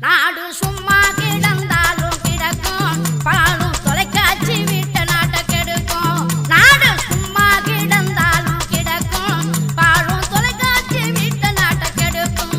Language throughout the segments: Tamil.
நாடு சும்மா கிடந்தாலும் கிடக்கும் பாலும் தொலைக்காட்சி வீட்டு நாட்டை கெடுக்கும் நாடு சும்மா கிடந்தாலும் கிடக்கும் பாலும் தொலைக்காட்சி வீட்டு நாட்டை கெடுக்கும்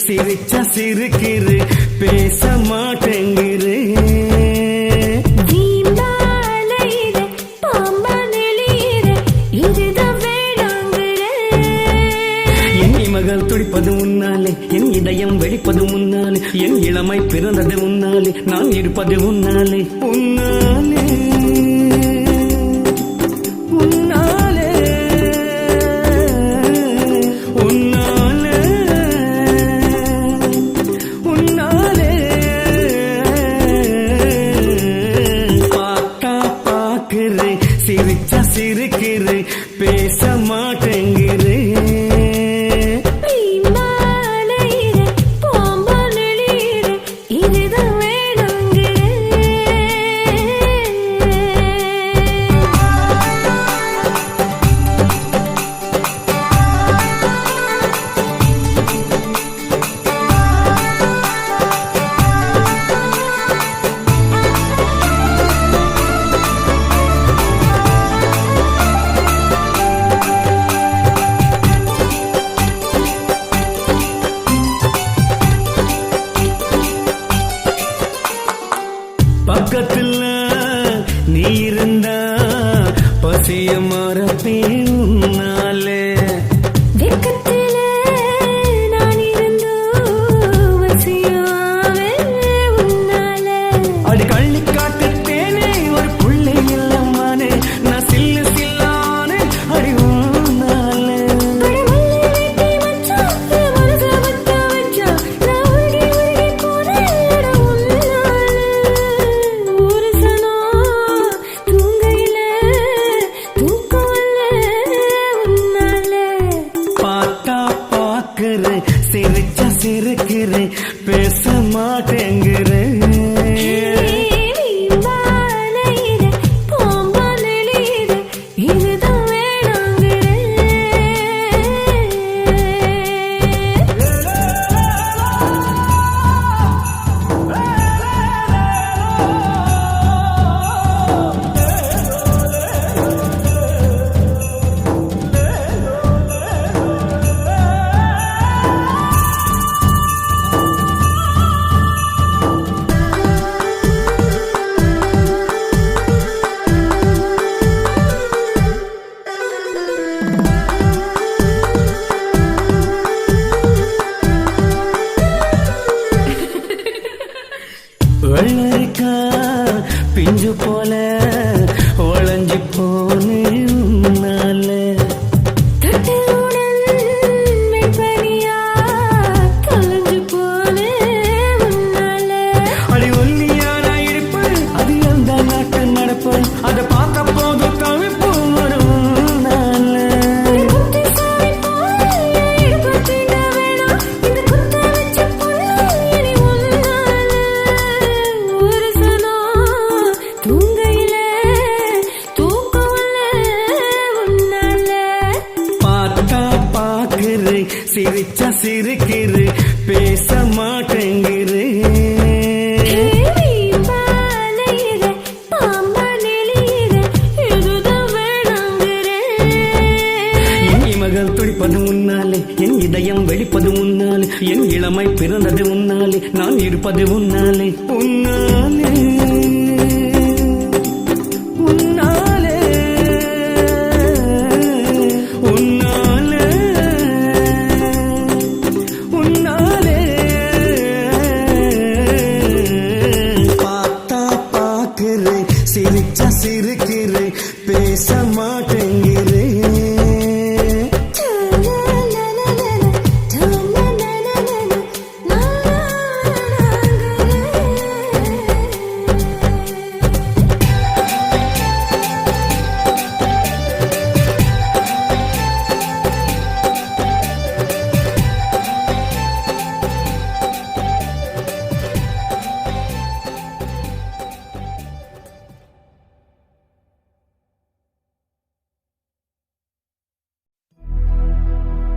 சிரிச்சா சிரிக்கிறு பேச மாட்டேங்கிறு மகள் துடிப்பது முன்னாலே என் இதயம் வெடிப்பது முன்னாலே என் இளமை பிறந்தது முன்னாலே நான் இருப்பது முன்னாலே உன்னாலே உன்னாலே உன்னாலே உன்னாலே பார்த்தா பாக்குறே சிரிச்சா சிரிக்கிறே பேச மாட்டேங்கிறே பக்கத்துல நீ இருந்தா பசிய மறப்பேன் உன்னாலே அடி கள்ளி காட்டுத்தேனே ஒரு புள்ளை இல்லம்மானே நான் சில்லு சில்லானே அடி உன்னாலே சிரிச்சா சிரிக்கிறே பேச மாட்டேங்கிறே வெள்ளரிக்கா பிஞ்சு போல ஒளஞ்சி போனே உன்னாலே அடி ஒல்லியான இருப்பு அது அந்த நாட்டு நடப்பு அதை பார்த்த போது தவிப்பு வரும் சிரிச்சா சிரிக்கிறே பேச மாட்டேங்கிறே என் மகள் துடிப்பது முன்னாலே என் இதயம் வெடிப்பது முன்னாலே என் இளமை பிறந்தது முன்னாலே நான் இருப்பது முன்னாலே உன்னாலே உன்னாலே உன்னாலே உன்னாலே பார்த்தா பாக்குறே சிரிச்சா சிரிக்கிறே பேச மாட்டேங்கிறே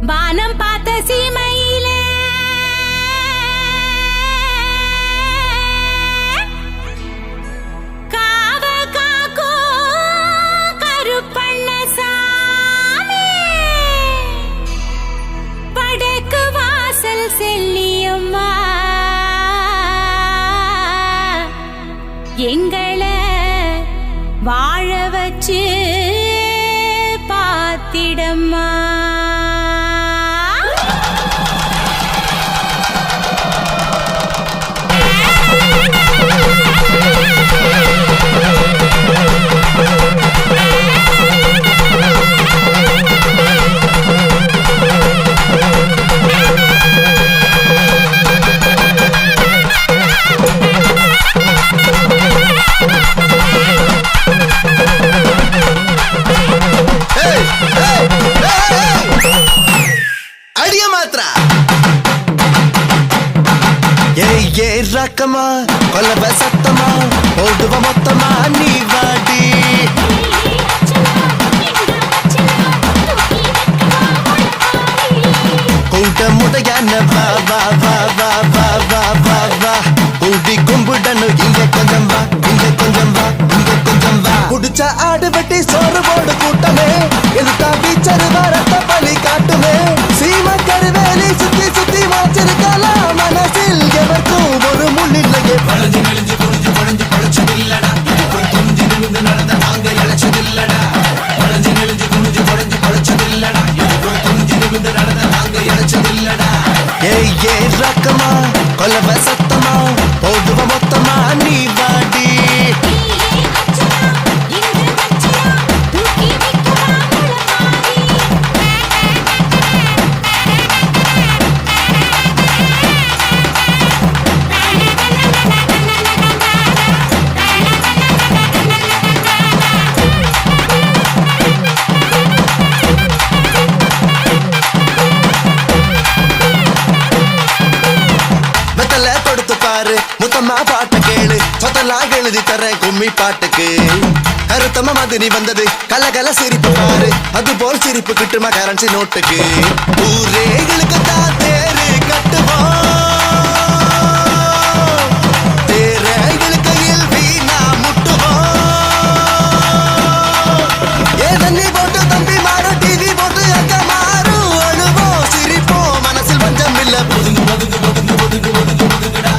வானம் பார்த்த சீமையிலே காவ காக்கும் கருப்பண்ணசாமி படைக்கு வாசல் செல்லியோ பாத்திடம்மா எங்களை வாழ வச்சு பாத்திடம்மா. ரக்கமா கொலவ சத்தமா போடுவ மொத்தமா நீ வாடி கூட்டமுடையான வா வா வா வா வா வா வா வா கூடி கும்பிடணும் இங்க கொஞ்சம் வா இங்க கொஞ்சம் வா இங்க கொஞ்சம் வா குடிச்ச ஆடு வெட்டி சோறு போடு கூட்டமே எதுக்கா பீச்சரு வரத்த பலி காட்டுமே சீம கருவேலி சுத்தி சுத்தி வச்சிருக்கலாம் மனசில் எவருக்கும் ஒரு முள்ளில்லையே பழஞ்சு நெளிஞ்சு குடிஞ்சு பழஞ்சு பழச்சதில்லடா இதுக்குள் துஞ்சி நிமிந்து நடந்த நாங்க இழைச்சதில்லடா பழஞ்சு நெளிஞ்சு குடிஞ்சு பழஞ்சு பழச்சதில்லடா இதுக்குள் துஞ்சி நிமிந்து நடந்த நாங்க இழைச்சதில்லடா ஏய் ஏ ரக்கமா கொலவ சத்தமா போடுவ மொத்தமா நீ வாடி முத்தம்மா பாட்ட கேளு சொத்தலாம் எழுதி தரேன் கும்மி பாட்டுக்கு கருத்தம்மா மாதிரி வந்தது கலகல சிரிப்பு பாரு அது போல் சிரிப்பு கிட்டுமா கரன்சி நோட்டுக்கு ஊரேகளுக்கு தான் தேரு கட்டுவோம் தேரைகள் கையில் வீணா முட்டுவோம் ஏ தண்ணி போட்டு தம்பி மாறும் டிவி போட்டு அக்க மாறும் அழுவோம் சிரிப்போம் மனசில் பஞ்சம் இல்ல ஒதுங்கு ஒதுங்கு ஒதுங்கு ஒதுங்கு ஒதுங்கு ஒதுங்குடா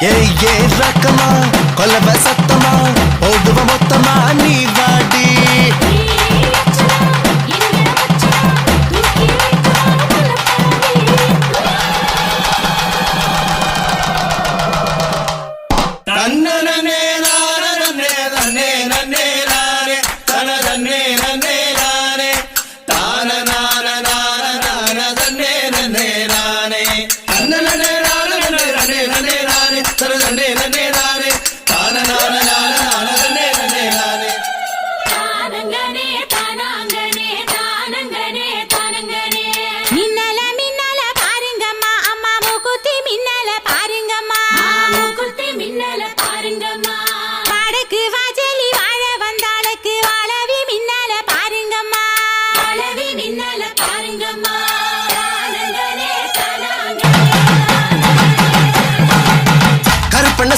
ஏய் ஏ ரக்கமா கொலவ சத்தமா போடுவ மொத்தமா நீ வாடி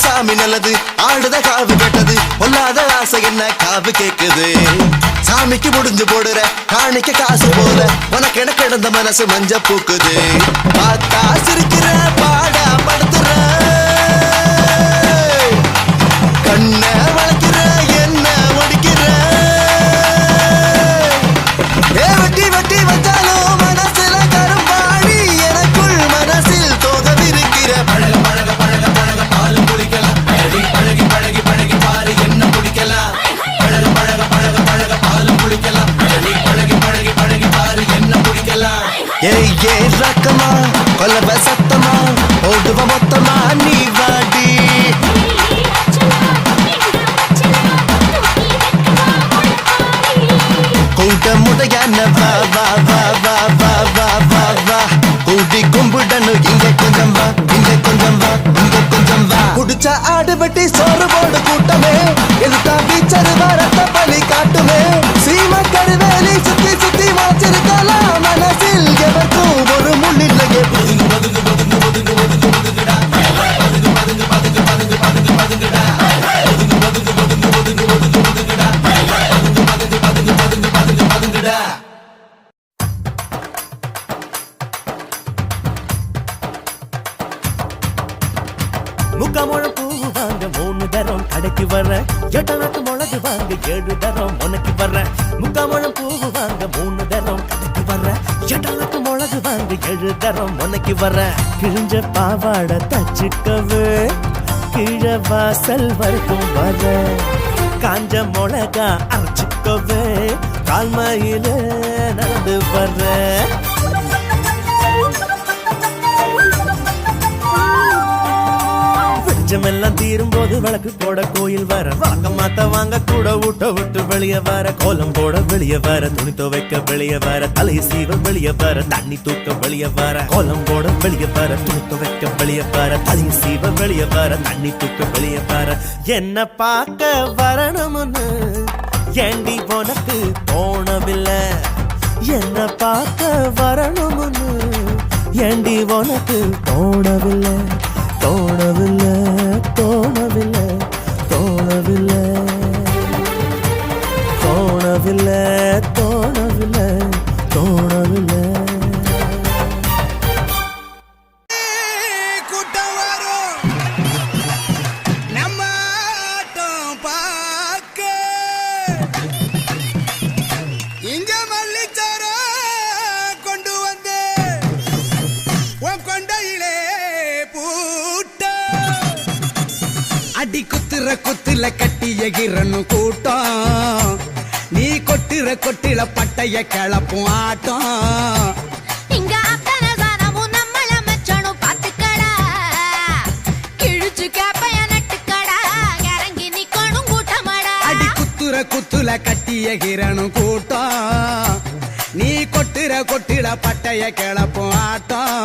சாமி நல்லது ஆடுத காவு கேட்டது பொல்லாத ஆசை என்ன காவு கேக்குது சாமிக்கு முடிஞ்சு போடுற காணிக்க காசு போல உனக்கு எனக்கு கிடந்த மனசு மஞ்ச பூக்குது பார்த்தா சிரிக்கிற பாடா படுத்துற கண்ண வளர்க்கிற என்ன ஒடிக்கிற வெட்டி வெட்டி வச்சாலும் மனசுல கரும்பாடி எனக்குள் மனசில் தோகவிருக்கிற பழக பழக பழக பழக பாலும் குளிக்கலாம் பழகி பழகி பழகி பாரு என்ன குடிக்கலாம் பழக பழக பழக பழக பாலும் குளிக்கலாம் பழகி பழகி பழகி பாரு என்ன குடிக்கலாம் ஏய் ஏ ரக்கமா கொலவ சத்தமா போடுவ மொத்தமா நீ வாடி கூட்டமுடையான வா வா வா வா வா வா வா வா கூடி கும்பிடணும் இங்க கொஞ்சம் வா இங்க கொஞ்சம் வா இங்க கொஞ்சம் வா குடிச்ச ஆடு வெட்டி சோறு போடு கூட்டமே எதுக்கா பீச்சரு வரத்த பலி காட்டுமே சீம கருவேலி சுத்தி சுத்தி வச்சிருக்கலாம் மனசில் எவருக்கும் ஒரு முள்ளில்லையே ஒதுங்கு ஒதுங்கு ஒதுங்கு ஒதுங்கு ஒதுங்கு ஒதுங்குடா பதுங்கு பதுங்கு பதுங்கு பதுங்கு பதுங்கு பதுங்குடா ஒதுங்கு ஒதுங்கு ஒதுங்கு ஒதுங்கு ஒதுங்கு ஒதுங்குடா வர 8 நாட்டு மிளகு வாங்க 7 தரம் உனக்கு வர 3 முழம் பூவு வாங்க 3 தரம் கடைக்கு வர 8 நாட்டு மிளகு வாங்க 7 தரம் உனக்கு வர கிழிஞ்ச பாவாடை தச்சுக்கவே கீழ வாசல் வரைக்கும் வர காஞ்ச மிளகா அரைச்சுக்கவே கால்மையில நடந்து வர எல்லாம் தீரும் போது விளக்கு போட கோயில் வர வழக்கம் மாத்த வாங்க கூட ஊட்ட விட்டு வெளியே வர கோலம் போட வெளியே வர துணி துவைக்க வெளியே வர தலை சீவ வெளியே வர தண்ணி தூக்க வெளியே வர கோலம் போட வெளியே வர துணி துவைக்க வெளியே வர தலை சீவ வெளியே வர தண்ணி தூக்க வெளியே வர என்ன பார்க்க வரணும்னு ஏண்டி உனக்கு தோணவில்லை என்ன பார்க்க வரணும்னு ஏண்டி உனக்கு தோணவில்லை தோணவில்லை தோணவில்லை தோணவில்லை தோணவில்லை தோணவில்லை தோணவில்லை கூட்டம் வரும் நம்ம ஆட்டம் பார்க்க இங்க மல்லிச்சாரம் கொண்டு வந்து உன் கொண்டையிலே பூட்ட அடி குத்துற குத்துல கட்டி எகிரன்னு கூட்டம் நீ கொட்டுற கொட்டில பட்டைய கிளப்பும் ஆட்டம் இங்க அத்தனை சாதமும் நம்மள மச்சனும் பாத்துக்கடா கிழிச்சு கேப்பைய நட்டுக்கடா இறங்கி நிக்கணும் கூட்டமாடா அடி குத்துற குத்துல கட்டி எகிரன்னு கூட்டம் நீ கொட்டுற கொட்டில பட்டைய கிளப்பும் ஆட்டம்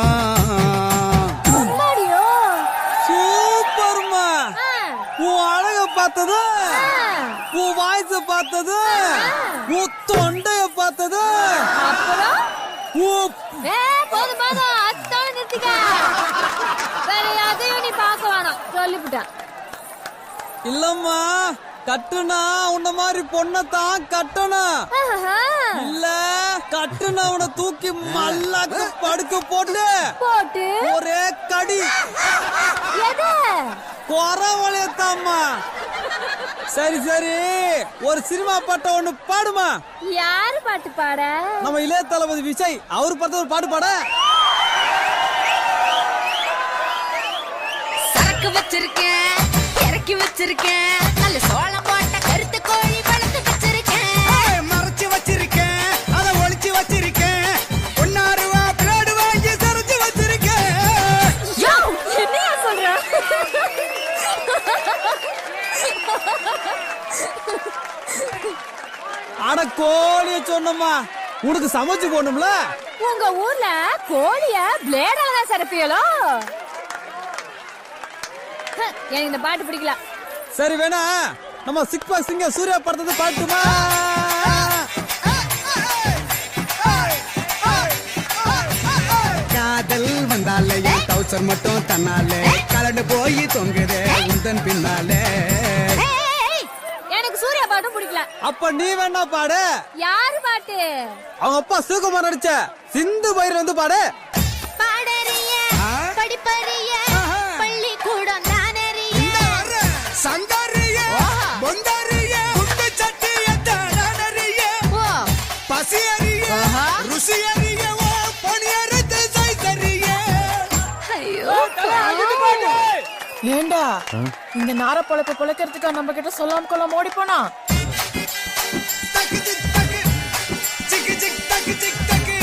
சூப்பர்மா உன் அழக பார்த்தது உன் வாய்ஸ் பார்த்தது உன் தொண்டைய பார்த்தது போதும் போதும் அத்தோட நிறுத்திக்க வேற அதையும் நீ பார்க்க வேணாம் சொல்லிவிட்டேன் இல்லம்மா கட்டுனா உன்ன மாதிரி பொண்ணத்தான் கட்டணும் இல்ல கட்டுனா உன்னை தூக்கி மல்லாக்க படுக்க போட்டு போட்டு ஒரே கடி எது குறவளையத்தாம்மா சரி சரி ஒரு சினிமா பாட்ட ஒண்ணு பாடுமா யாரு பாட்டு பாட நம்ம இளைய தளபதி விஜய் அவர் பார்த்த ஒரு பாட்டு பாட சரக்கு வச்சிருக்கேன் இறக்கி வச்சிருக்கேன் நல்ல சோளம் போட்ட கருத்து கோழி வளர்த்து வச்சிருக்கேன் மறைச்சு வச்சிருக்கேன் அதை ஒளிச்சு வச்சிருக்கேன் ஒன்னாருவா பிளேடு வாங்கி சரிச்சு வச்சிருக்கேன் யோ என்னையா சொல்ற அட கோழிய சொன்னம்மா உனக்கு சமைச்சு போடணும்ல உங்க ஊர்ல கோழிய பிளேடால தான் சரப்பியலோ எனக்கு இந்த பாட்டு பிடிக்கல சரி வேணா நம்ம சிக்பா சிங்க சூர்யா படத்தை பாட்டுமா காதல் வந்தாலே டவுசர் மட்டும் தன்னாலே கலண்டு போய் தொங்குதே உந்தன் பின்னாலே எனக்கு சூர்யா பாட்டும் பிடிக்கல அப்ப நீ வேணா பாடு யாரு பாட்டு அவங்க அப்பா சிவகுமார் நடிச்ச சிந்து பயிர் வந்து பாடு பாடறிய படிப்பறிய பள்ளிக்கூடம் தானறிய சங்கரிய பொந்தரிய குண்டு சட்டிய தடனரிய பசியறிய ருசியறிய ஓ பொனியறுத்து சைத்தறிய ஐயோ ஏண்டா இந்த நார பொழப்ப பொழைக்கிறதுக்கா நம்ம கிட்ட சொல்லாம கொள்ளாம ஓடி போனா தக்கு சிக் தக்கு சிக் சிக் தக்கு சிக் தக்கு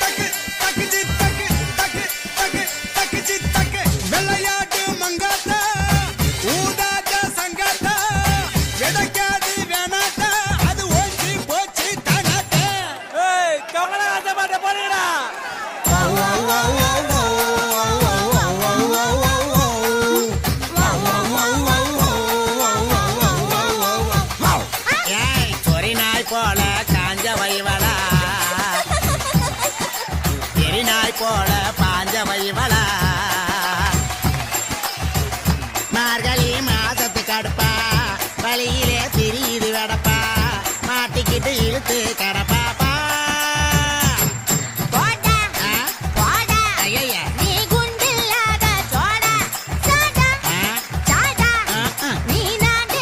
தக்கு தக்கு சிக் தக்கு தக்கு தக்கு தக்கு சிக் தக்கு வெள்ளையாட்டு மங்காத்த ஊதாத சங்காத்த எதக்காது வேணாத்த அது ஓஞ்சி போச்சு தானாத்த ஏய் கமலஹாசன் பாட்டு பாடுடா சொரி நாய் போல காஞ்ச வைவலா எரி நாய் போல பாஞ்ச வைவலா மார்கழி மாசத்து கடுப்பா வழியிலே திரியுது வெடப்பா மாட்டிக்கிட்டு இழுத்து கடப்பாப்பா போடா போடா ஐயா நீ குண்டில்லாத சோடா சாடா சாடா நீ நாடு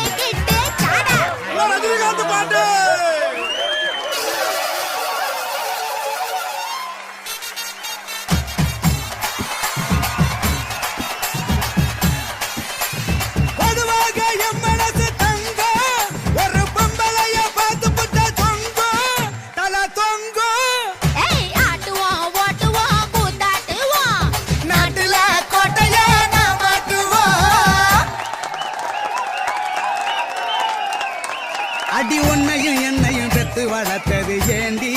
அடி உன்னையும் என்னையும் பெத்து வளர்த்தது ஏண்டி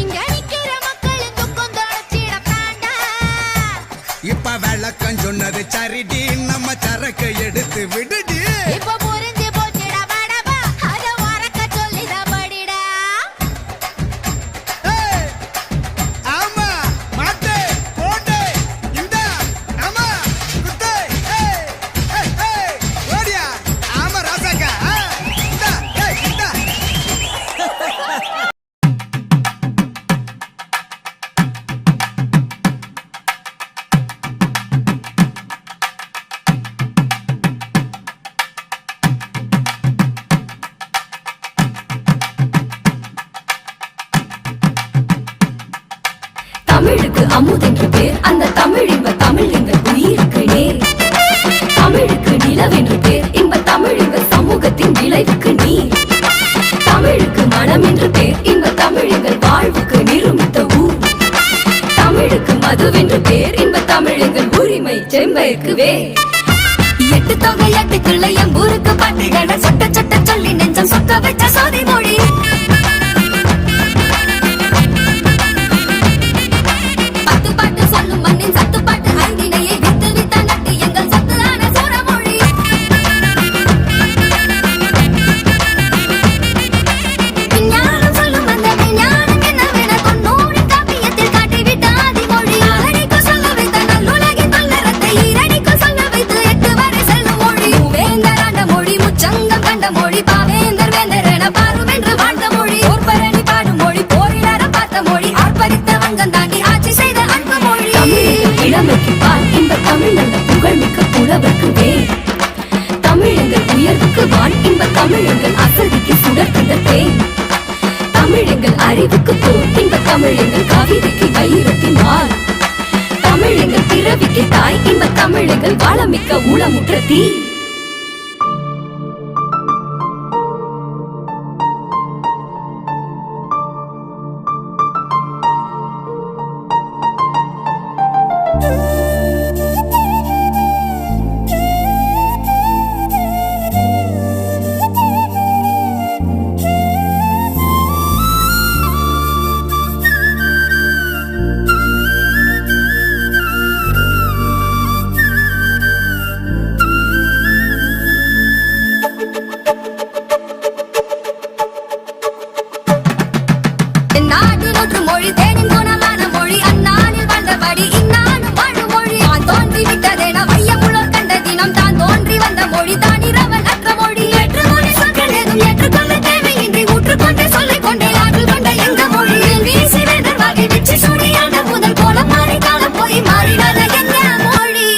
இங்க நிக்கிற மக்களும் துக்கம் தொடச்சிடத்தாண்டா. இப்ப விளக்கம் சொன்னது சரிடி, நம்ம சரக்கு எடுத்து விடுடி. இப்ப புரிஞ்சு போச்சுடா படபா, அத உறக்க சொல்லிடா படிடா. ஏய், ஆமா மாட்டே போட்டே இந்த ஆமா குத்தே ஏய் ஏய் ஏய் ஓடியா ஆமா ராசாக்கா இந்த ஏய் இந்த தமிழுக்கு அமுதென்று பேர், அந்த தமிழ் இன்ப தமிழ் எங்கள் உயிருக்கு நேர். தமிழுக்கு நிலவென்று பேர், இன்ப தமிழ் எங்கள் சமூகத்தின் விளைவுக்கு நீர். தமிழுக்கு மனம் என்று பேர், இன்ப தமிழ் எங்கள் வாழ்வுக்கு நிருமித்த ஊர். தமிழுக்கு மதுவென்று பேர், இன்ப தமிழ் எங்கள் உரிமை செம்பயிற்கு வேர். எட்டு தொகை எட்டு கிள்ளை எம்பூருக்கு பண்டிகை சொட்ட சொட்ட சொல்லி நெஞ்சம் சொக்க வச்ச சோதி மொழி. பத்து பாட்டு சொல்லும் மண்ணின் சத்து பாட்டு ஐந்தினையை வித்து வித்த நட்டு எங்கள் சத்துதான சூரமொழி. விஞ்ஞானம் சொல்லும் அந்த விஞ்ஞானம் என்னவென 90 காப்பியத்தில் காட்டிவிட்ட ஆதிமொழி. அடிக்கு சொல்ல வைத்த நல்லுலகின் தொல்லறத்தை ஈரடிக்கு சொல்ல வைத்து 8 வரை செல்லும் மொழி. வேந்தராண்ட மொழி முச்சங்கம் கண்ட மொழி, பாவேந்தர் வேந்தர் என பாருமென்று வாழ்ந்த மொழி. போர்பரணி பாடும் மொழி, போரிலற பார்த்த மொழி, ஆர்ப்பரித்த வங்கம் தாண்டி ஆட்சி செய்த அன்பு மொழி. இளமைக்கு பால் இந்த தமிழ் நல்ல புகழ்மிக்க புலவர்க்கு வேர். தமிழெங்கள் உயர்வுக்கு வான், இன்ப தமிழெங்கள் அசதிக்கு சுடர்கின்ற தேன். தமிழெங்கள் அறிவுக்கு தோல், இன்ப தமிழெங்கள் கவிதைக்கு வைரத்தின் வாள். தமிழெங்கள் பிறவிக்கு தாய், இன்ப தமிழெங்கள் வளமிக்க ஊழமுற்ற தீ. நாடு நூற்று மொழி தேனின் குணமான மொழி, அந்நாளில் வாழ்ந்தபடி இந்நாளும் வாழும் மொழி. தான் தோன்றி விட்டதென வையமுள்ளோர் கண்ட தினம் தான் தோன்றி வந்த மொழி தான் இரவல் அற்ற மொழி. ஏற்று மொழி சொற்கள் ஏதும் ஏற்றுக்கொள்ள தேவையின்றி ஊற்றுக்கொண்டே சொல்லிக் கொண்டே ஆற்றல் கொண்ட எங்க மொழி. வீசி வேந்தர் வகை வெற்றி சூடியான முதல் கோலம் மாறி காலம் போய் மாறிடாத எங்க மொழி.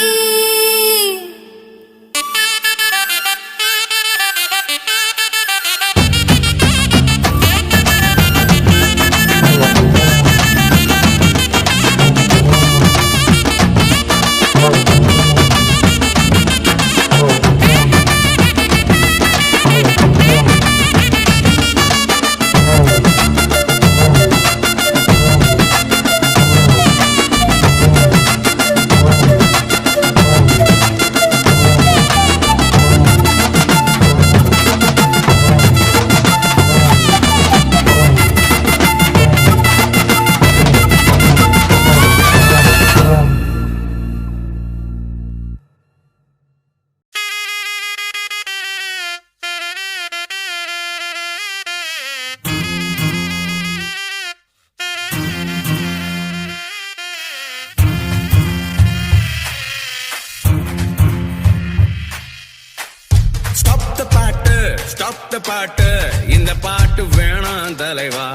ஸ்டாப் த பாட்டு, இந்த பாட்டு வேணாம் தலைவா.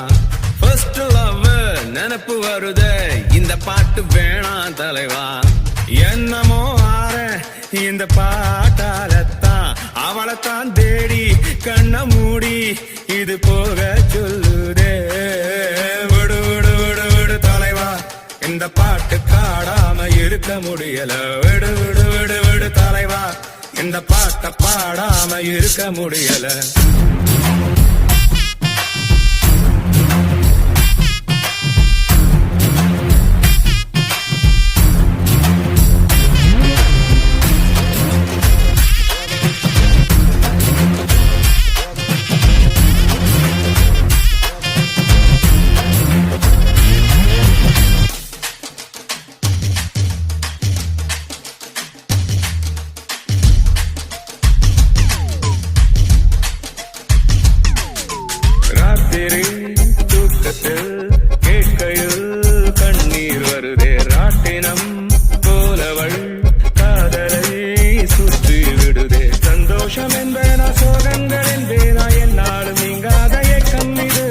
ஃபர்ஸ்ட் லவ் நினப்பு வருது, இந்த பாட்டு வேணாம் தலைவா. என்னமோ ஆற இந்த பாட்டாலத்தான், அவளைத்தான் தேடி கண்ண மூடி இது போக சொல்லுதே. விடு விடு விடு விடு தலைவா, இந்த பாட்டு காடாம இருக்க முடியல. விடு விடு விடு விடு தலைவா, இந்த பாட்ட பாடாம இருக்க முடியல. ராத்திரி தூக்கத்தில் கேட்கையில் கண்ணீர் வருதே ராட்டினம் போலவள் காதலை சுற்றி விடுதே சந்தோஷம் என்பேனா சோகங்கள் என்பேனா என்னாலும் நீங்காத ஏக்கம் இது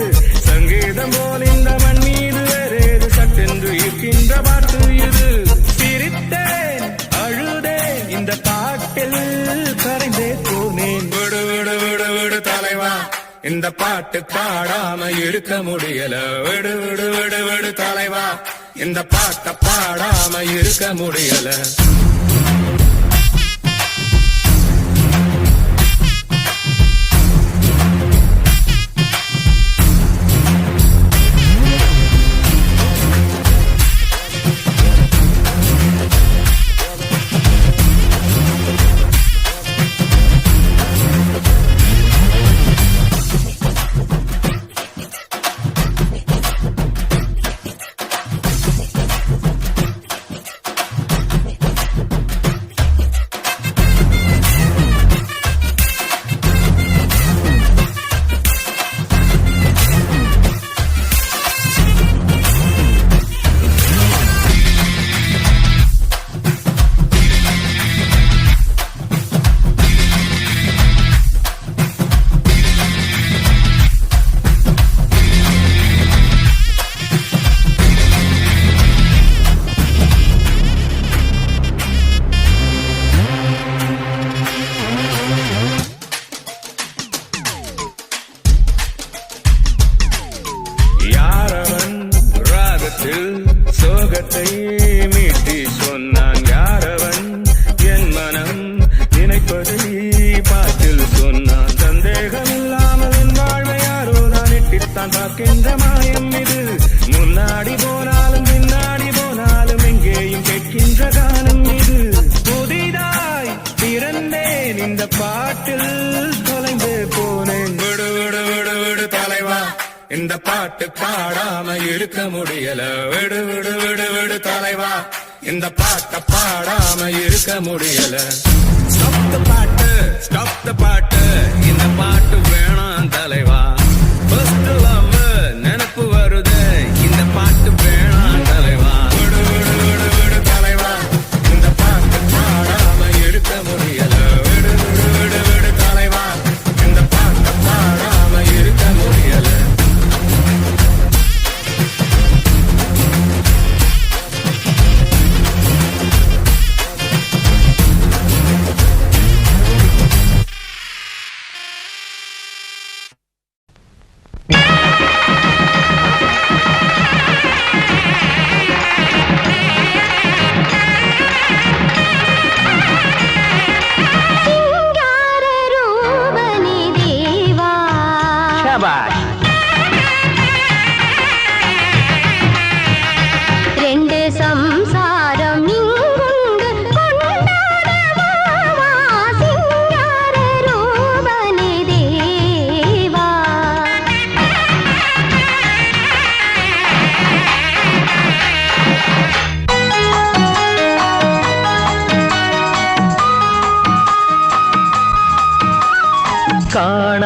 சங்கீதம் போல் இந்த மண் மீது வேறேது சட்டென்று இருக்கின்ற பாட்டு இது சிரித்தேன் அழுதேன் இந்த பாட்டில் கரைந்தே போனேன் விடு விடு விடு விடு தலைவா இந்த பாட்டு பாடாம இருக்க முடியல விடு விடு விடு விடு தலைவா இந்த பாட்டை பாடாம இருக்க முடியல சோகத்தை மீட்டி சொன்னான் யாரவன் என் மனம் நினைப்பதை பாட்டில் சொன்னான் சந்தேகம் இல்லாமல் என் வாழ்வை யாரோ நான் இட்டித்தான் பார்க்கின்ற மாயம் இது முன்னாடி போனாலும் பின்னாடி போனாலும் எங்கேயும் கேட்கின்ற காலம் இது புதிதாய் பிறந்தேன் இந்த பாட்டில் தொலைந்து போனேன் விடு விடு விடு விடு தலைவா இந்த பாட்டு பாடாம இருக்க முடியல விடு விடு விடு விடு தலைவா இந்த பாட்டை பாடாம இருக்க முடியல ஸ்டாப் த பாட்டு இந்த பாட்டு வேணாம் தலைவா ஃபர்ஸ்ட் லவ் நினைப்பு வருது இந்த பாட்டு வேணாம் தலைவா விடு விடு விடு விடு தலைவா இந்த பாட்டு பாடாம இருக்க முடியல விடு விடு விடு விடு தலைவா இந்த பாட்டை பாடாம இருக்க முடியல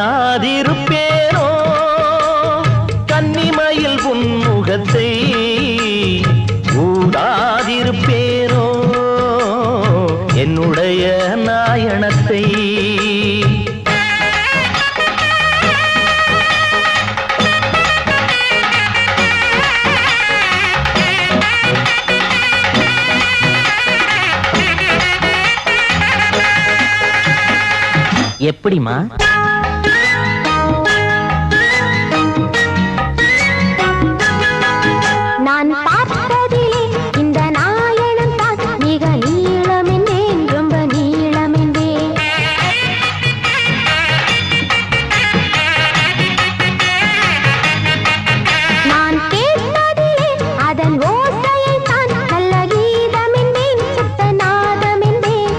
காணாதிருப்பேனோ கன்னிமயில் புன்முகத்தை ஊடாதிருப்பேனோ என்னுடைய நாயனத்தை எப்படிமா நான் பார்த்ததிலே இந்த நாயனம் தான் மிக நீளமென்றேன் ரொம்ப நீளமென்றேன் நான் கேட்டதிலே அதன் ஓசையை தான் நல்ல கீதமென்றேன் சுத்த நாதமென்றேன்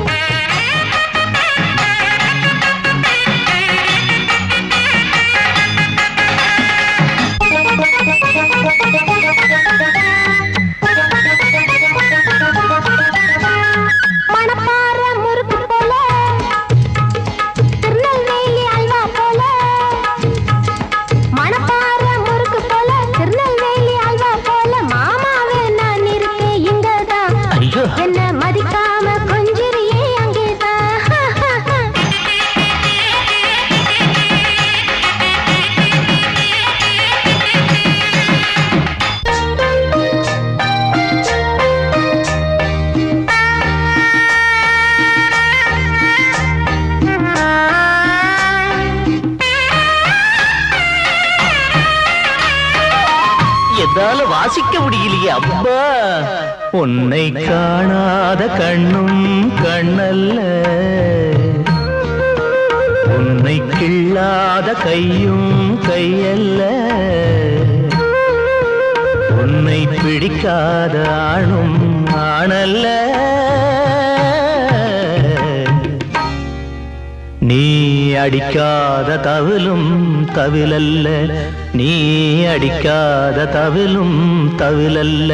எதால வாசிக்க முடியலையே அப்பா. உன்னை காணாத கண்ணும் கண்ணல்ல, உன்னை கிள்ளாத கையும் கையல்ல, உன்னை பிடிக்காத ஆணும் ஆணல்ல. நீ அடிக்காத தவிலும் தவிலல்ல, நீ அடிக்காத தவிலும் தவிலல்ல.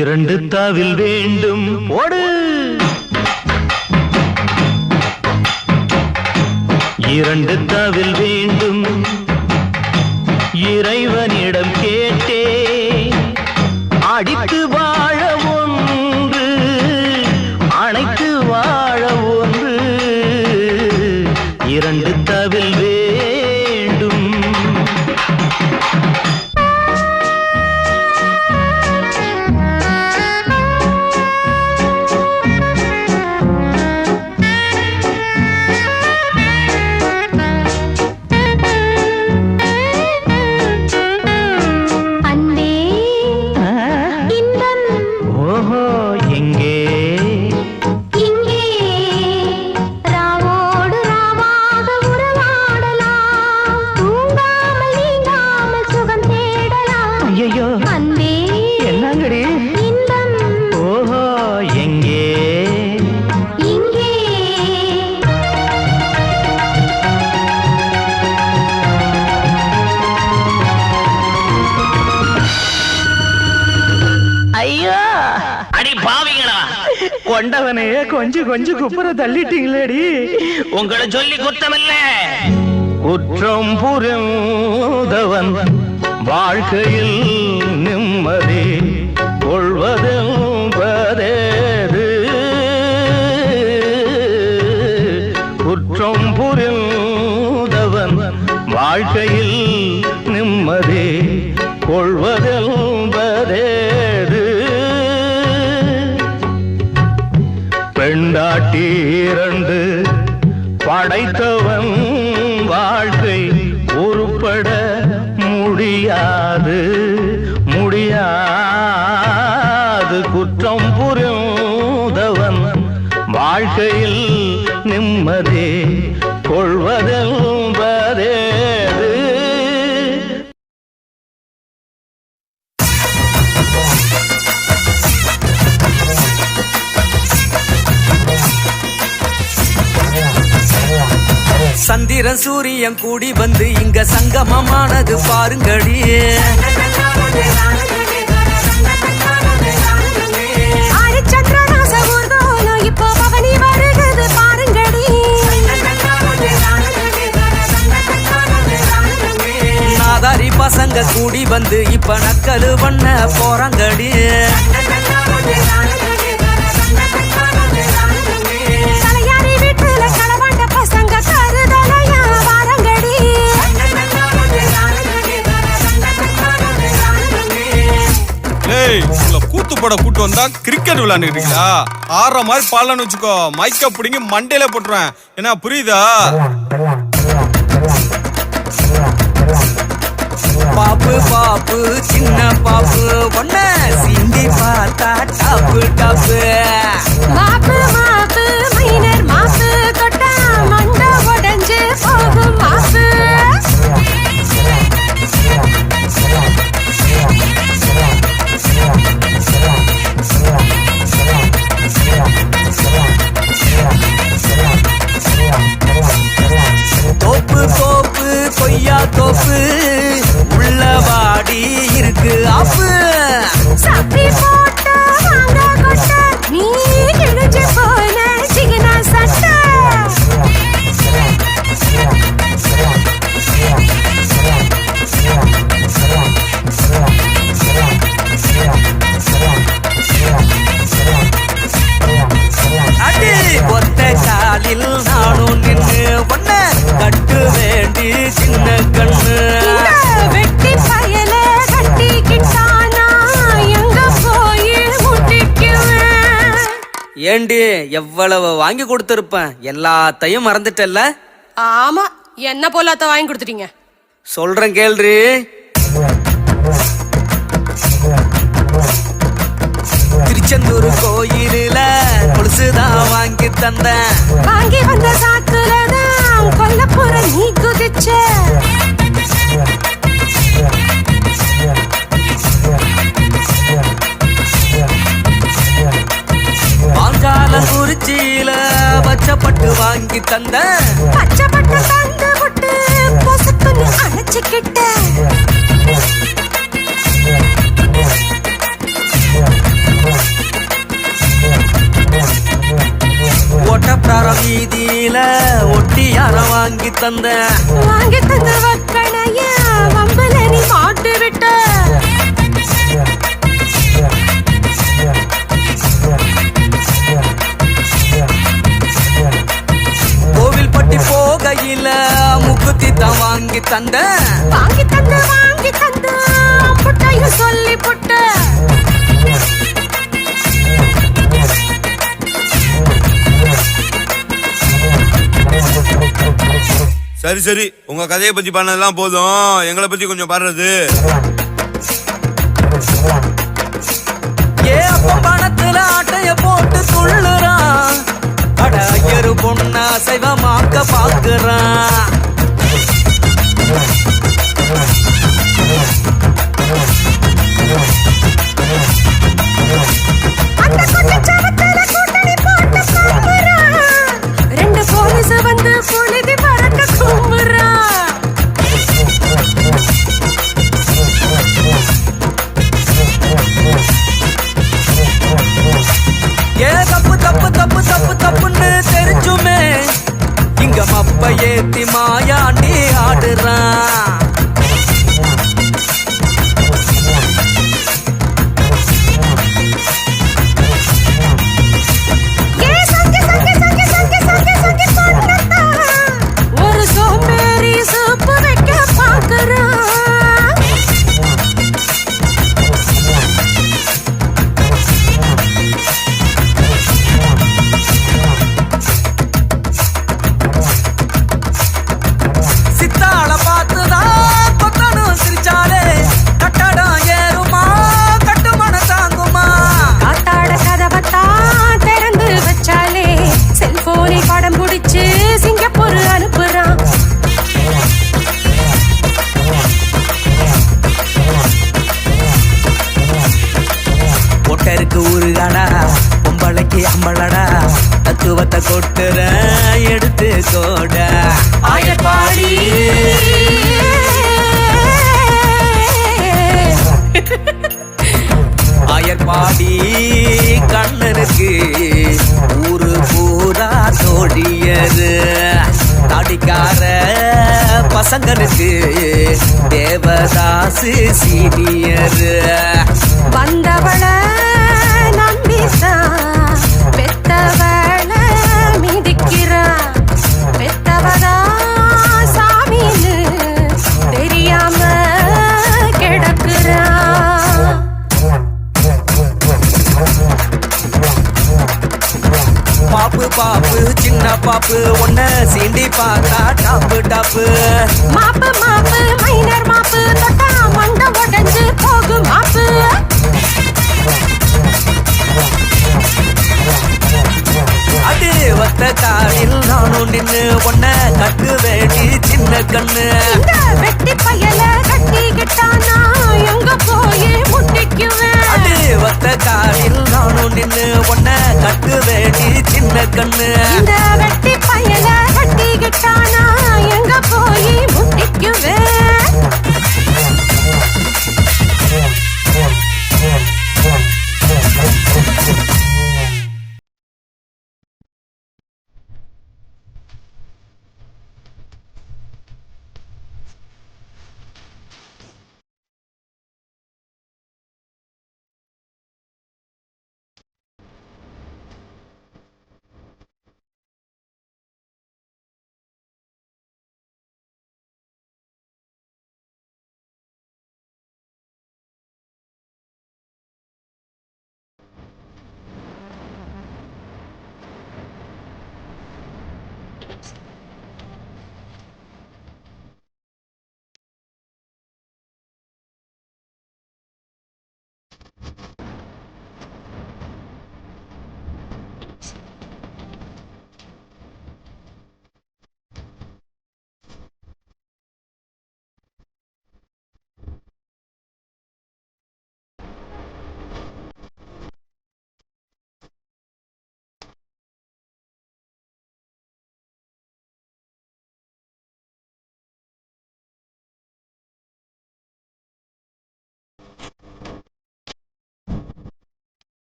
இரண்டு தவில் வேண்டும் ஓடு, இரண்டு தவில் வேண்டும் இறைவனிடம் கேட்டே, அடித்து வாழ ஒன்று அணைத்து வாழ ஒன்று, இரண்டு தவில் வேண்டும். கொண்டவனையே கொஞ்சம் கொஞ்சம் குப்புற தள்ளிட்டீங்களேடி. உங்களை சொல்லி குத்தமில்ல, குற்றம் புரிந்தவன் வாழ்க்கையில் நிம்மதி கொள்வதென்பதேது. குற்றம் புரிந்தவன் வாழ்க்கையில் நிம்மதி கொள்வதென்பதேது. பெண்டாட்டி இரண்டு படைத்தவன் வாழ்க்கை உருப்பட முடியாது முடியாது. குற்றம் புரிந்தவன் வாழ்க்கையில் நிம்மதி கொள்வதென்பதேது. சந்திரன் சூரியன் கூடி வந்து இங்க சங்கமமானது பாருங்கடி. இப்போ பவனி வருகிறது பாருங்கடி. நாதாரி பசங்க கூடி வந்து இப்ப நக்கலு பண்ண போறாங்கடி. கூத்து போட கூட்டு வந்தா கிரிக்கெட் விளையாண்டுக்கிட்டீங்களா? ஆடுற மாதிரி பாடலன்னு வச்சுக்கோ, மைக்க பிடிங்கி மண்டையில போட்டுருவேன். என்ன புரியுதா? பாப்பு பாப்பு சின்ன பாப்பு ஒன்ன சிந்தி பார்த்தா டாப்பு டாப்பு. மாப்பு மாப்பு மைனர் மாப்பு தொட்டா மண்ட உடைஞ்சு போகும் மாப்பு. தோப்பு தோப்பு கொய்யா தோப்பு உள்ளவாடி இருக்கு ஆப்பு. வாயாண்டி சின்ன கண்ணு. வெட்டி பயல கட்டிக்கிட்டானா எங்க போய் முட்டிக்குவேன். ஏண்டி எவ்வளவு வாங்கி கொடுத்திருப்பேன், எல்லாத்தையும் மறந்துட்டல்ல? ஆமா, என்ன போலாத்த வாங்கி கொடுத்துட்டீங்க. சொல்றேன் கேள்றி. திருச்செந்தூர் கோயிலில கொலுசுதான் வாங்கி தந்தேன். வாங்கி வந்த சாக்குலதான் கொல்லப்புற நீ குதிச்ச. பாஞ்சாலங்குறிச்சியில பச்சைப்பட்டு வாங்கி தந்த. பச்சைப்பட்டு தந்து விட்டு பொசுக்குன்னு அணைச்சுக்கிட்ட. ஒட்டப்பிரார வீதியில ஒட்டியார வாங்கி தந்த. வாங்கி தந்த வக்கணைய வம்பல நீ மாட்டு விட்ட. கோவில்பட்டி போகையில முக்குத்தி தான் வாங்கி தந்த. வாங்கி தந்து புட்டையும் சொல்லி புட்ட. சரி சரி, உங்க கதையை பத்தி பண்ணதெல்லாம் போதும், எங்களை பத்தி கொஞ்சம் பாடுறது. ஏ அப்ப பணத்துல ஆட்டைய போட்டு துள்ளுறான். அட ஐயரு பொண்ணா சைவமாக்க பாக்குறான். அந்த குட்டிச்சாவத்துல கூட்டணி போட்டு கும்புறான். ரெண்டு போலீஸ் வந்து புழுதி பறக்க கும்புறான். ஏ தப்பு தப்பு தப்பு தப்பு தப்புன்னு தெரிஞ்சுமே இங்க மப்ப ஏத்தி மாயாண்டி ஆடுறான். ஒரு சோம்பேறி சூப்பு வைக்க பாக்குறான். சித்தாள பார்த்துதான் கொத்தனும் சிரிச்சாலே கட்டடம் ஏறுமா கட்டுமன தாங்குமா. காத்தாட கதவத்தான் திறந்து வச்சாலே செல்போனை படம் பிடிச்சு சிங்கப்பூர் அனுப்புறான். பொட்டருக்கு ஊருகாடா பொம்பளைக்கு அம்பளடா தத்துவத்தை கொட்டுற எடுத்து கோட. ஆயப்பாடி ஆயர்பாடி கண்ணனுக்கு ஊரு பூரா தோழியரு. தாடிக்கார பசங்களுக்கு தேவதாசு சீனியரு. வந்தவள நம்பித்தான் பெத்தவள மிதிக்கிறான். பெத்தவதா சாமின்னு தெரியாம கிடக்குறான். பாப்பு பாப்பு சின்ன பாப்பு ஒன்ன சீண்டி பார்த்தா டாப்பு டாப்பு. மாப்பு மைனர் மாப்பு தொட்டா மண்ட உடைஞ்சு போகும் மாப்பு. அடி வத்த காலில் நானும் நின்னு ஒன்ன கட்டு வேடி சின்ன கண்ணு. இந்த வெட்டி பயல கட்டிக்கிட்டானா எங்க போய் முட்டிக்குவேன். அடி வத்த காலில் நானும் நின்னு ஒன்ன கட்டு வேடி சின்ன கண்ணு. இந்த வெட்டி பயல கட்டிக்கிட்டானா எங்க போய் முட்டிக்குவேன்.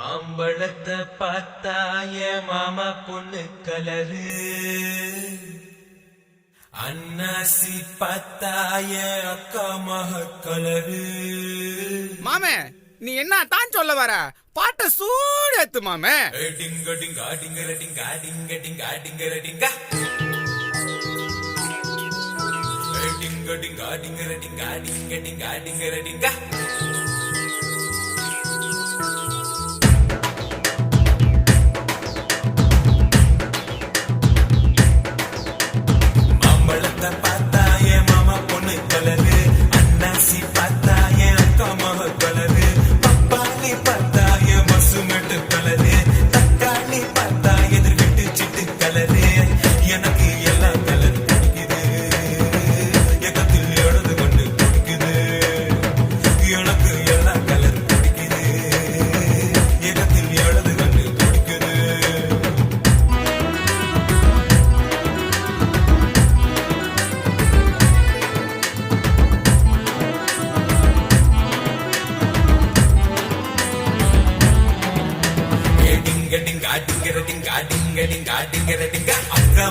மாம்பழத்தை பார்த்தாய மாமா பொண்ணு கலரு அன்னாசி பார்த்தாய அக்கா மக கலரு. மாமே நீ என்ன தான் சொல்ல வர? பாட்ட சூடு ஏத்து மாமே. டிங்க Dinka டிங்கர Dinka டிங்க Dinka டிங்கர Dinka டிங்க Dinka டிங்கர Dinka டிங்க Dinka டிங்கர Dinka. மாம்பழத்தை பார்த்தாய மாமா பொண்ணு கலரு அன்னாசி பார்த்தாய அக்கா மக கலரு பப்பாளி பார்த்தாய மசுமெட்டு கலரு தக்காளி பார்த்தா எதிர் விட்டு சிட்டு கலரு. எனக்கு எல்லா கலர் பிடிக்குது எக்கத்தில் எழுது கொண்டு பிடிக்குது. எனக்கு எல்லா கலர் பிடிக்குது எக்கத்தில் எழுது கொண்டு பிடிக்குது. அக்கா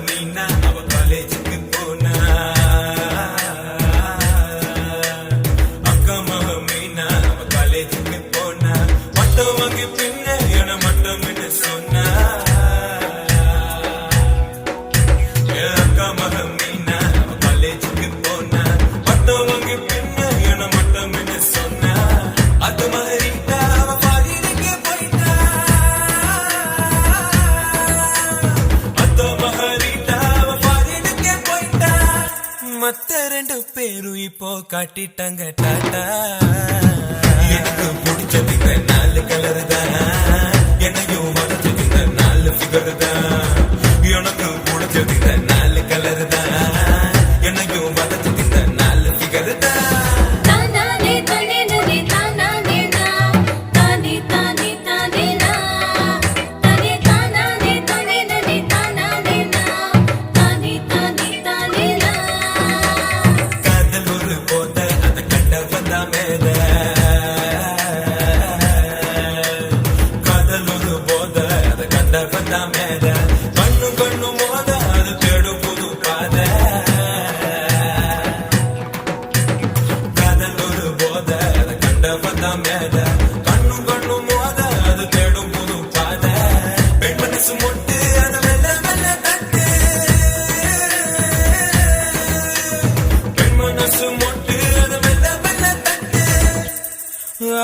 மீனா அவ காலேஜுக்கு போனா அக்கா மீனா அவ காலேஜுக்கு போனா மட்டம் வாங்கி பின்ன என மட்டம் என்று சொன்னா. அக்கா மீனா அவ காலேஜுக்கு போனா மட்டம் வாங்கி பின்ன என மட்டம் என்று சொன்னா. அது மாதிரி மத்த ரெண்டு பேரும் இப்போ காட்டிட்டாங்க டாட்டா. எனக்கு பிடிச்சது இந்த 4 கலர் தான் என்னையும் வளர்ச்சது இந்த 4 ஃபிகர் தான். எனக்கு பிடிச்சது இந்த 4 கலர் தான் என்னையும் வளர்ச்சது இந்த 4 ஃபிகர் தான்.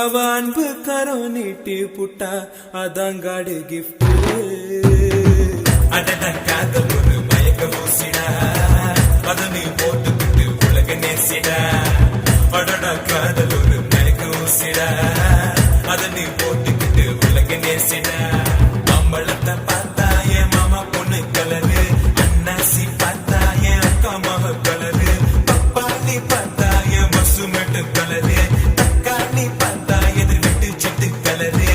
அவ அன்பு கரம் நீட்டி புட்டா அதாங்காடு கிஃப்ட். அடட காதல் ஒரு மயக்க ஊசிடா அத நீ போட்டுக்கிட்டு உலக நேசிடா. அடட காதல் ஒரு மயக்க ஊசிடா அத நீ போட்டுக்கிட்டு உலக நேசிடா. மாம்பழத்தை பார்த்தாய மாமா பொண்ணு கலரு அன்னாசி பார்த்தாய அக்கா மக கலரு பப்பாளி பார்த்தாய மசுமெட்டு கலரு தக்காளி பார்த்தா எதிர் விட்டு சிட்டு கலரு.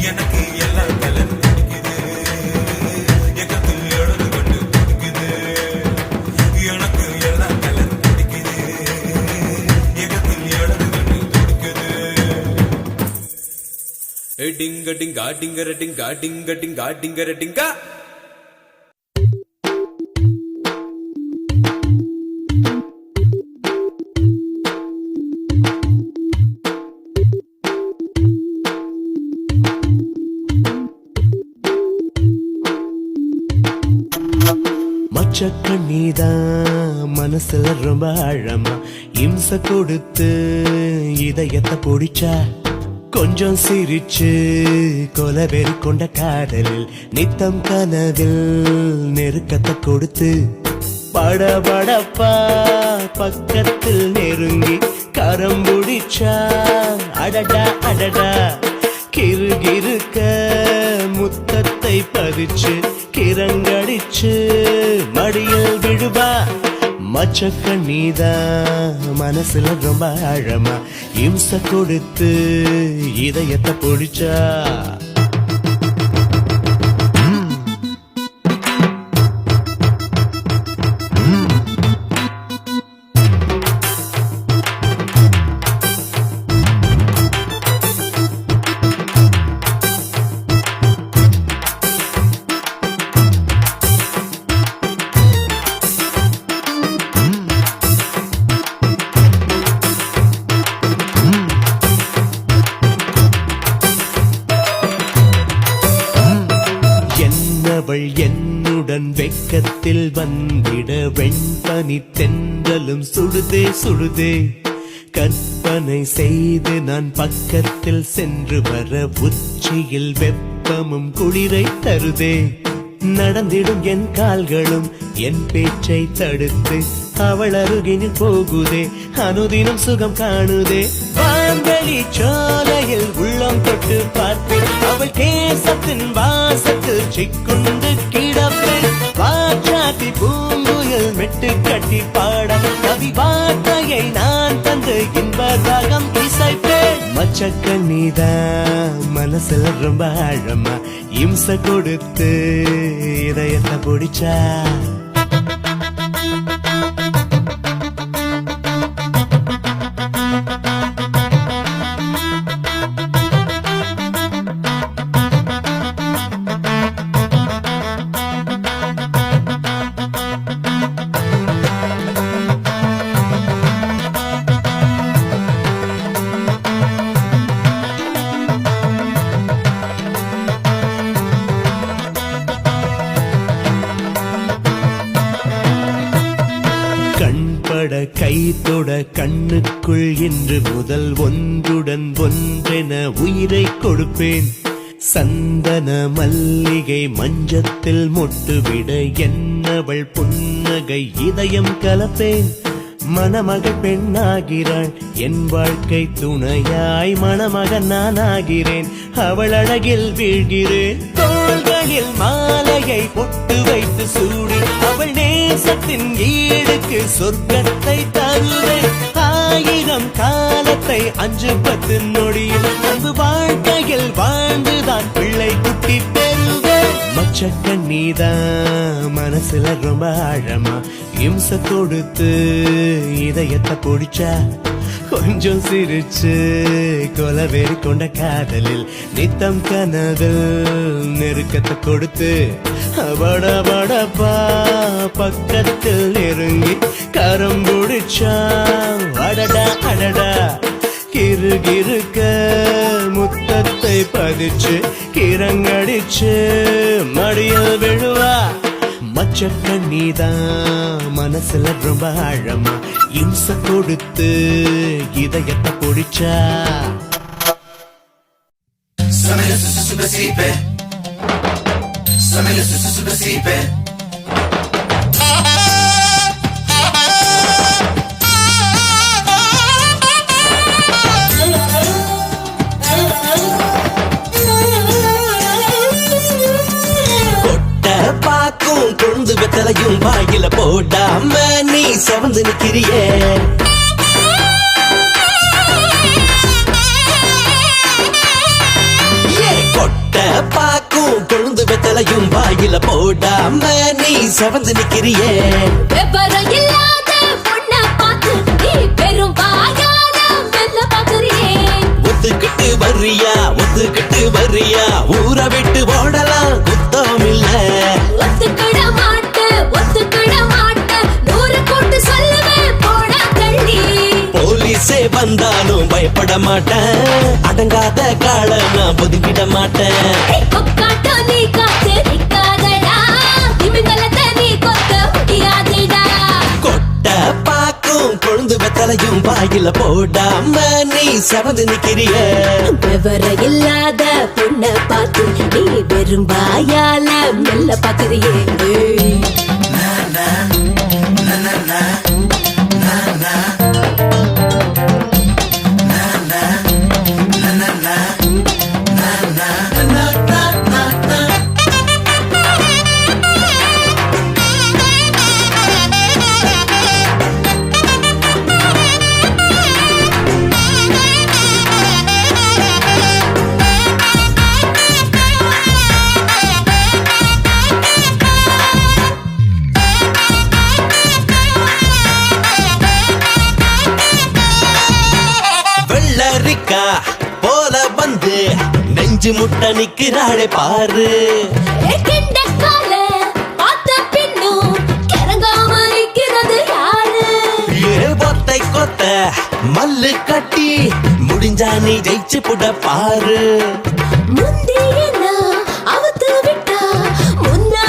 எனக்கு எல்லா கலர் பிடிக்குது எக்கத்தில் எழுது கொண்டு பிடிக்குது. எனக்கு எல்லா கலர் பிடிக்குது எக்கத்தில் எழுது கொண்டு பிடிக்குது. டிங்க டிங்கா டிங்கர டிங்கா டிங்க டிங்கா டிங்கர டிங்கா. மச்சக்கண்ணிதான் மனசுல ரொம்ப ஆழமா இம்ச கொடுத்து இதயத்தை பொடிச்சா கொஞ்சம் சிரிச்சு கொலவெறி கொண்ட காதலில் நித்தம் கனவில் நெருக்கத்தை கொடுத்து படபடப்பா பக்கத்தில் நெருங்கி கரம் பிடிச்சா அடடா அடடா கிருகிருக்க முத்தத்தை பதிச்சு கிறங்கடிச்சு மடியில் விடுவா. மச்சக்கண்ணிதான் மனசுல ரொம்ப ஆழமா இம்ச கொடுத்து இதயத்தை பொடிச்சா. அவள் என்னுடன் வெக்கத்தில் வந்திட வெண்பனி தென்றலும் சுடுதே சுடுதே கற்பனை செய்து நான் பக்கத்தில் சென்று வர உச்சியில் வெப்பமும் குளிரை தருதே நடந்திடும் என் கால்களும் என் பேச்சை தடுத்து அவள் அருகினில் போகுதே அனுதினம் சுகம் காணுதே வான்வெளி சோலையில் உள்ளம் தொட்டு பார்ப்பேன் அவள் கேசத்தின் வாசத்தில் சிக்குண்டு கிடப்பேன் வாச்சாத்தி பூங்குயில் மெட்டு கட்டி பாட கவி வார்த்தையை நான் தந்து இன்ப ராகம் இசைப்பேன் மச்சக்கண்ணிதான் மனசுல ரொம்ப ஆழமா இம்சை கொடுத்து இதயத்தை பிடிச்சா கை தொட கண்ணுக்குள் இன்று முதல் ஒன்றுடன் ஒன்றென உயிரை கொடுப்பேன் சந்தன மல்லிகை மஞ்சத்தில் மொட்டுவிட என்னவள் புன்னகை இதயம் கலப்பேன் மணமகள் பெண்ணாகிறாள் என் வாழ்க்கை துணையாய் மணமகன் நான் ஆகிறேன் அவள் அழகில் வீழ்கிறேன் தோள்களில் மாலையை பொட்டு வைத்து சூடி அவள் நேசத்தின் ஈடுக்கு சொர்க்கத்தை தருவேன் 1000 காலத்தை 5-10 நொடியில் அன்பு வாழ்க்கையில் வாழ்ந்துதான் பிள்ளை குட்டி பெறுவேன் மச்சக்கண்ணிதான் மனசுல ரொம்ப ஆழமா இம்சை கொடுத்து இதயத்தை பிடிச்சா கொஞ்சம் சிரிச்சு கொலவேறி கொண்ட காதலில் நித்தம் கனவில் நெருக்கத்தை கொடுத்து படபடப்பா பக்கத்தில் நெருங்கி கரம் பிடிச்சா அடடா அடடா கிருகிருக்க முத்தத்தை பதிச்சு கிரங்கடிச்சு மடியில் விழுவா மச்சக்கண்ணிதான் மனசுல ரொம்ப ஆழமா இம்சை கொடுத்து இதயத்தை பிடிச்சா கொழுந்து வெத்தலையும் வாயில போடாம நீ செவந்து நிக்கிறியே கொட்ட பாக்கும் கொழுந்து வெத்தலையும் வாயில போடாம நீ செவந்து நிக்கிறியே விவரம் இல்லாத பொண்ண பார்த்து நீ பெரும் வாயால மெல்ல பாக்குறியே ஒத்துக்கிட்டு வர்றியா ஊரை விட்டு ஓடலாம் குத்தம் இல்ல ஒத்துக்கிட மாட்ட 100 கூட்டு சொல்லுவேன் போடா தள்ளி போலீஸே வந்தாலும் பயப்பட மாட்டேன் அடங்காத கால நான் ஒதுக்கிட மாட்டேன் கொக்காட்டம் நீ காத்து நிக்காதடா திமிங்கலத்தை நீ கொத்த முடியாதடா கொட்ட பாக்கும் கொழுந்து வெத்தலையும் வாயில போடாம நீ செவந்து நிக்கிறிய விவரம் இல்லாத பொண்ண பார்த்து நீ வெறும் வாயால மெல்ல பாக்குறியே போல வந்து நெஞ்சு முட்ட நிக்கிறாளே பாரு கொத்தை கொத்த மல்லு கட்டி முடிஞ்சா நீ ஜெயிச்சு புட பாரு முந்தியனா அவுத்து விட்டா முன்னா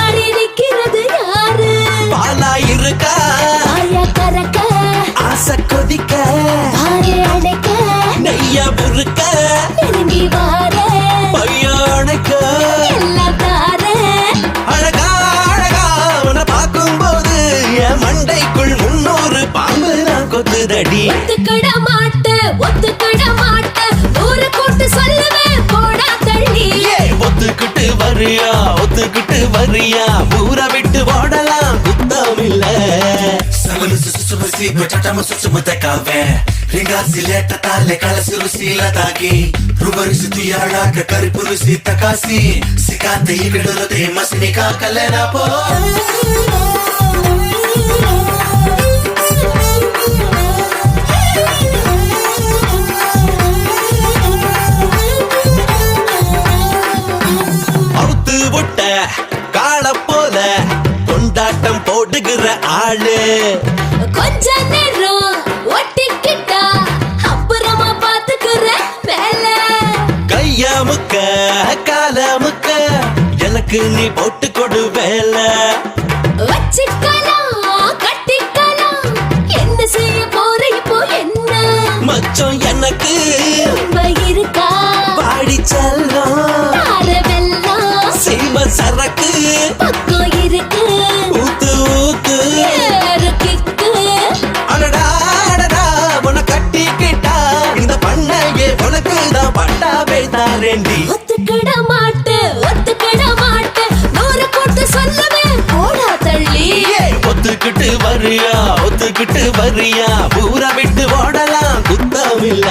வரியா ஊரை விட்டு ஓடலாம் குத்தம் இல்ல ಕಳಸಿ ರುಸಿಲದಾಗಿ ರುಬರಿಸಿ ತುಯಾಳಾಕ ಕರಿಪು ರುಸಿ ತಕಾಸಿ ಸಿಕಾಂತ ಈ ಬಿಡಲದೆ ಮಸನಿಕಾ ಕಲೆನ ಪೋ அவுத்து விட்ட கால போல கொண்டாட்டம் போடுகிற ஆளு கொஞ்ச நேரம் ஒட்டிக்கிட்டா அப்புறமா பாத்துக்கிற வேலை கைய முக்க கால முக்க எனக்கு நீ போட்டு கொடு வேலை வச்சுக்கலாம் கட்டிக்கலாம் என்ன செய்ய போற இப்போ என்ன மச்சம் எனக்கு ரொம்ப இருக்கா பாடி செல்லம் தாரவெல்லாம் செய்வ சரக்கு பக்கம் இருக்கு ஊத்து ஊத்து ஏறு கிக்கு அடடா அடடா உன கட்டிக்கிட்டா இந்த பண்ணையே உனக்கு தான் பட்டாவே தாரேண்டி ஒத்துக்கிட மாட்டேன் நூறு போட்டு சொல்லவே போடா தள்ளி ஒத்துக்கிட்டு வரியா ஊரை விட்டு ஓடலாம் குத்தம் இல்ல